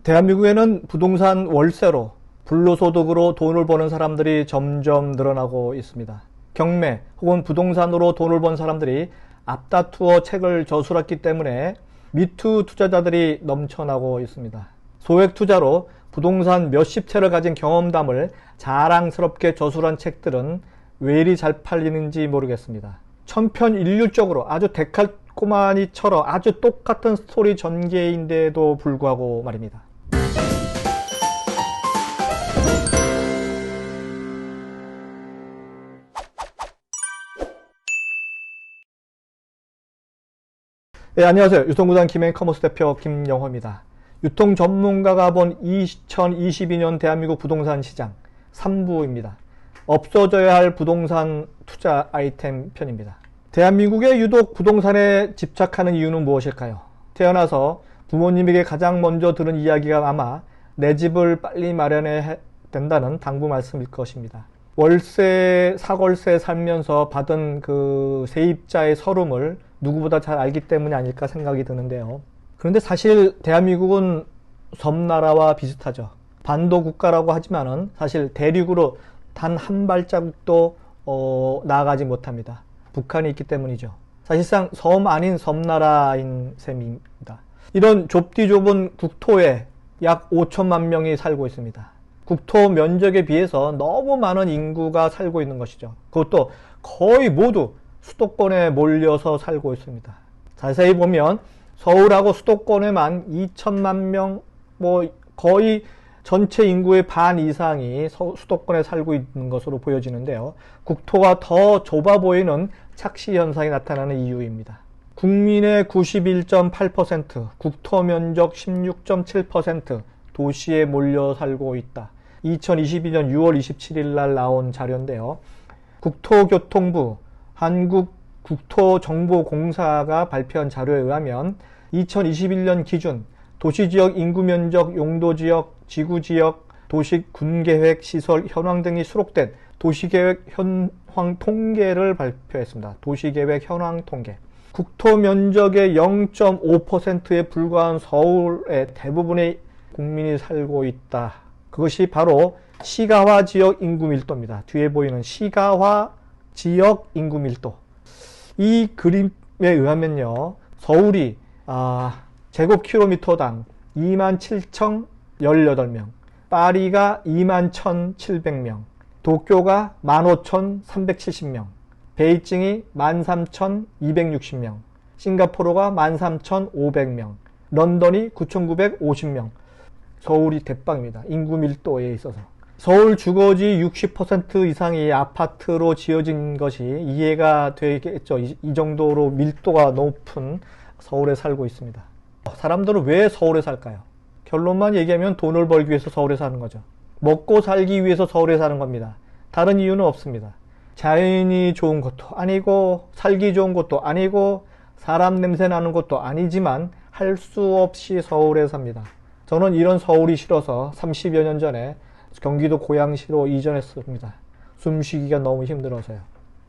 대한민국에는 부동산 월세로 불로소득으로 돈을 버는 사람들이 점점 늘어나고 있습니다. 경매 혹은 부동산으로 돈을 번 사람들이 앞다투어 책을 저술했기 때문에 미투 투자자들이 넘쳐나고 있습니다. 소액 투자로 부동산 몇십 채를 가진 경험담을 자랑스럽게 저술한 책들은 왜 이리 잘 팔리는지 모르겠습니다. 천편일률적으로 아주 데칼코마니처럼 아주 똑같은 스토리 전개인데도 불구하고 말입니다. 네, 안녕하세요. 유통구단 김앤커머스 대표 김영호입니다. 유통 전문가가 본 2022년 대한민국 부동산 시장 3부입니다. 없어져야 할 부동산 투자 아이템 편입니다. 대한민국에 유독 부동산에 집착하는 이유는 무엇일까요? 태어나서 부모님에게 가장 먼저 들은 이야기가 아마 내 집을 빨리 마련해야 된다는 당부 말씀일 것입니다. 월세, 사골세 살면서 받은 그 세입자의 서름을 누구보다 잘 알기 때문이 아닐까 생각이 드는데요. 그런데 사실 대한민국은 섬나라와 비슷하죠. 반도 국가라고 하지만은 사실 대륙으로 단 한 발자국도 나아가지 못합니다. 북한이 있기 때문이죠. 사실상 섬 아닌 섬나라인 셈입니다. 이런 좁디 좁은 국토에 약 5천만 명이 살고 있습니다. 국토 면적에 비해서 너무 많은 인구가 살고 있는 것이죠. 그것도 거의 모두 수도권에 몰려서 살고 있습니다. 자세히 보면 서울하고 수도권에만 2천만 명, 거의 전체 인구의 반 이상이 수도권에 살고 있는 것으로 보여지는데요. 국토가 더 좁아 보이는 착시 현상이 나타나는 이유입니다. 국민의 91.8%, 국토 면적 16.7% 도시에 몰려 살고 있다. 2022년 6월 27일 날 나온 자료인데요. 국토교통부 한국국토정보공사가 발표한 자료에 의하면 2021년 기준 도시지역 인구면적, 용도지역, 지구지역, 도시 군계획, 시설, 현황 등이 수록된 도시계획 현황 통계를 발표했습니다. 도시계획 현황 통계. 국토면적의 0.5%에 불과한 서울의 대부분의 국민이 살고 있다. 그것이 바로 시가화 지역 인구 밀도입니다. 뒤에 보이는 시가화 지역 인구 밀도. 이 그림에 의하면요, 서울이 제곱킬로미터당 27,018명, 파리가 21,700명, 도쿄가 15,370명, 베이징이 13,260명, 싱가포르가 13,500명, 런던이 9,950명. 서울이 대빵입니다. 인구 밀도에 있어서. 서울 주거지 60% 이상이 아파트로 지어진 것이 이해가 되겠죠. 이 정도로 밀도가 높은 서울에 살고 있습니다. 사람들은 왜 서울에 살까요? 결론만 얘기하면 돈을 벌기 위해서 서울에 사는 거죠. 먹고 살기 위해서 서울에 사는 겁니다. 다른 이유는 없습니다. 자연이 좋은 것도 아니고, 살기 좋은 것도 아니고, 사람 냄새 나는 것도 아니지만 할 수 없이 서울에 삽니다. 저는 이런 서울이 싫어서 30여 년 전에 경기도 고양시로 이전했습니다. 숨쉬기가 너무 힘들어서요.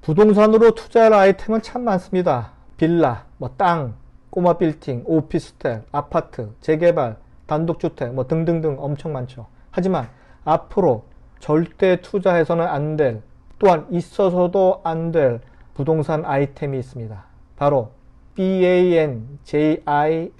부동산으로 투자할 아이템은 참 많습니다. 빌라, 땅, 꼬마 빌딩, 오피스텔, 아파트, 재개발, 단독주택 등등등 엄청 많죠. 하지만 앞으로 절대 투자해서는 안 될, 또한 있어서도 안 될 부동산 아이템이 있습니다. 바로 BANJIHA.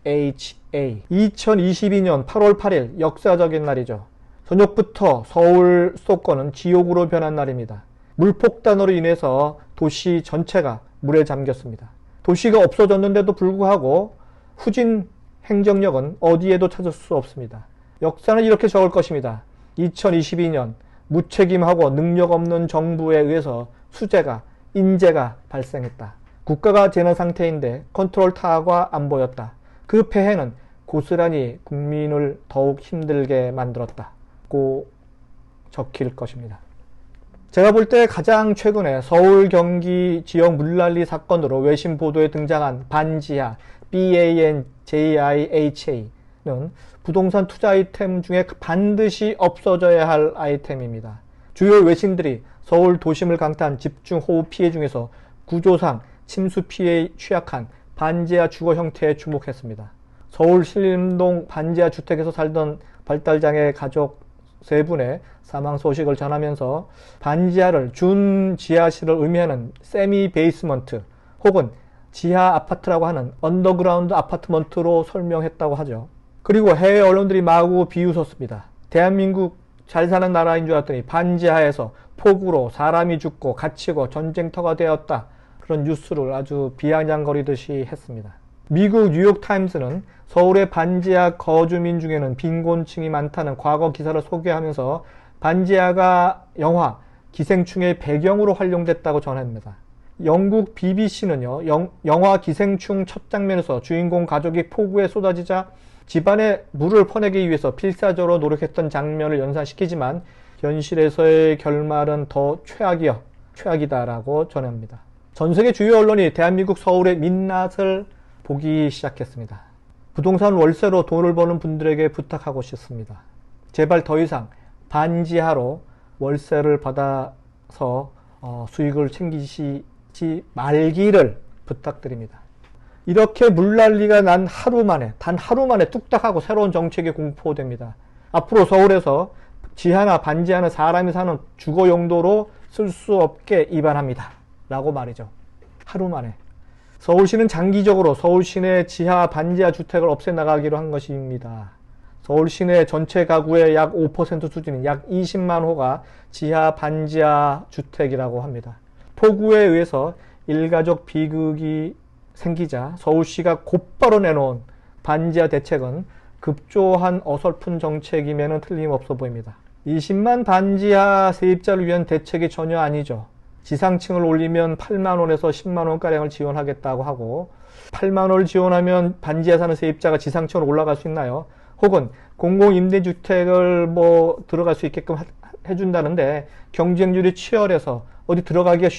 2022년 8월 8일 역사적인 날이죠. 저녁부터 서울 수도권은 지옥으로 변한 날입니다. 물폭탄으로 인해서 도시 전체가 물에 잠겼습니다. 도시가 없어졌는데도 불구하고 후진 행정력은 어디에도 찾을 수 없습니다. 역사는 이렇게 적을 것입니다. 2022년 무책임하고 능력 없는 정부에 의해서 수재가, 인재가 발생했다. 국가가 재난 상태인데 컨트롤 타워가 안 보였다. 그 폐해는 고스란히 국민을 더욱 힘들게 만들었다고 적힐 것입니다. 제가 볼 때 가장 최근에 서울 경기 지역 물난리 사건으로 외신 보도에 등장한 반지하 BANJIHA는 부동산 투자 아이템 중에 반드시 없어져야 할 아이템입니다. 주요 외신들이 서울 도심을 강타한 집중호우 피해 중에서 구조상 침수 피해에 취약한 반지하 주거 형태에 주목했습니다. 서울 신림동 반지하 주택에서 살던 발달장애 가족 3분의 사망 소식을 전하면서 반지하를 준지하실을 의미하는 세미 베이스먼트 혹은 지하 아파트라고 하는 언더그라운드 아파트먼트로 설명했다고 하죠. 그리고 해외 언론들이 마구 비웃었습니다. 대한민국 잘 사는 나라인 줄 알았더니 반지하에서 폭우로 사람이 죽고 갇히고 전쟁터가 되었다. 그런 뉴스를 아주 비아냥거리듯이 했습니다. 미국 뉴욕타임스는 서울의 반지하 거주민 중에는 빈곤층이 많다는 과거 기사를 소개하면서 반지하가 영화 기생충의 배경으로 활용됐다고 전합니다. 영국 BBC는요, 영화 기생충 첫 장면에서 주인공 가족이 폭우에 쏟아지자 집안에 물을 퍼내기 위해서 필사적으로 노력했던 장면을 연상시키지만 현실에서의 결말은 더 최악이다라고 전합니다. 전 세계 주요 언론이 대한민국 서울의 민낯을 보기 시작했습니다. 부동산 월세로 돈을 버는 분들에게 부탁하고 싶습니다. 제발 더 이상 반지하로 월세를 받아서 수익을 챙기시지 말기를 부탁드립니다. 이렇게 물난리가 난 단 하루 만에 뚝딱하고 새로운 정책이 공포됩니다. 앞으로 서울에서 지하나 반지하는 사람이 사는 주거 용도로 쓸 수 없게 입안합니다. 라고 말이죠. 하루 만에. 서울시는 장기적으로 서울 시내 지하 반지하 주택을 없애나가기로 한 것입니다. 서울 시내 전체 가구의 약 5% 수준인 약 20만 호가 지하 반지하 주택이라고 합니다. 폭우에 의해서 일가족 비극이 생기자 서울시가 곧바로 내놓은 반지하 대책은 급조한 어설픈 정책임에는 틀림없어 보입니다. 20만 반지하 세입자를 위한 대책이 전혀 아니죠. 지상층을 올리면 8만원에서 10만원가량을 지원하겠다고 하고 8만원을 지원하면 반지하 사는 세입자가 지상층으로 올라갈 수 있나요? 혹은 공공임대주택을 들어갈 수 있게끔 해준다는데 경쟁률이 치열해서 어디 들어가기가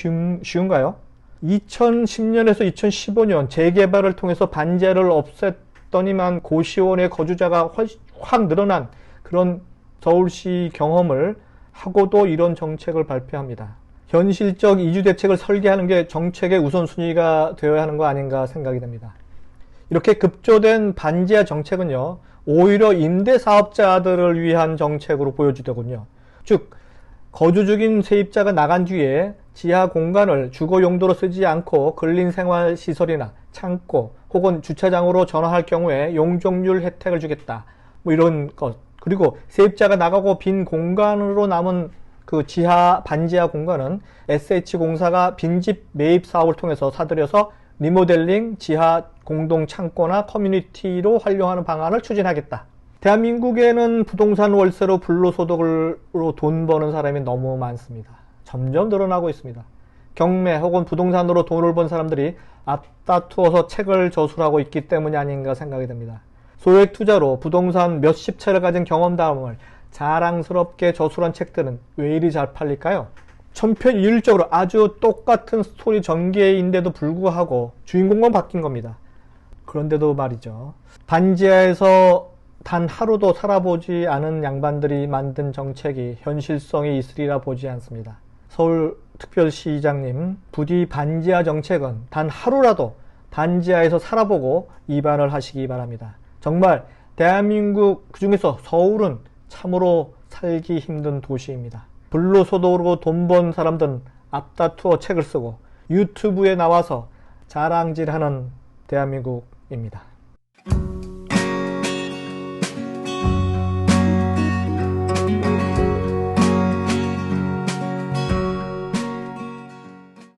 쉬운가요? 2010년에서 2015년 재개발을 통해서 반지하를 없앴더니만 고시원의 거주자가 확 늘어난 그런 서울시 경험을 하고도 이런 정책을 발표합니다. 현실적 이주 대책을 설계하는 게 정책의 우선순위가 되어야 하는 거 아닌가 생각이 됩니다. 이렇게 급조된 반지하 정책은요, 오히려 임대사업자들을 위한 정책으로 보여지더군요. 즉, 거주 중인 세입자가 나간 뒤에 지하 공간을 주거 용도로 쓰지 않고 근린생활시설이나 창고 혹은 주차장으로 전환할 경우에 용적률 혜택을 주겠다. 이런 것. 그리고 세입자가 나가고 빈 공간으로 남은 그 반지하 공간은 SH공사가 빈집 매입 사업을 통해서 사들여서 리모델링, 지하 공동 창고나 커뮤니티로 활용하는 방안을 추진하겠다. 대한민국에는 부동산 월세로 불로소득으로 돈 버는 사람이 너무 많습니다. 점점 늘어나고 있습니다. 경매 혹은 부동산으로 돈을 번 사람들이 앞다투어서 책을 저술하고 있기 때문이 아닌가 생각이 듭니다. 소액 투자로 부동산 몇십 채를 가진 경험담을 자랑스럽게 저술한 책들은 왜 이리 잘 팔릴까요? 천편일률적으로 아주 똑같은 스토리 전개인데도 불구하고 주인공만 바뀐 겁니다. 그런데도 말이죠. 반지하에서 단 하루도 살아보지 않은 양반들이 만든 정책이 현실성이 있으리라 보지 않습니다. 서울특별시장님, 부디 반지하 정책은 단 하루라도 반지하에서 살아보고 입안을 하시기 바랍니다. 정말 대한민국 그중에서 서울은 참으로 살기 힘든 도시입니다. 불로소득으로 돈 번 사람들은 앞다투어 책을 쓰고 유튜브에 나와서 자랑질하는 대한민국입니다.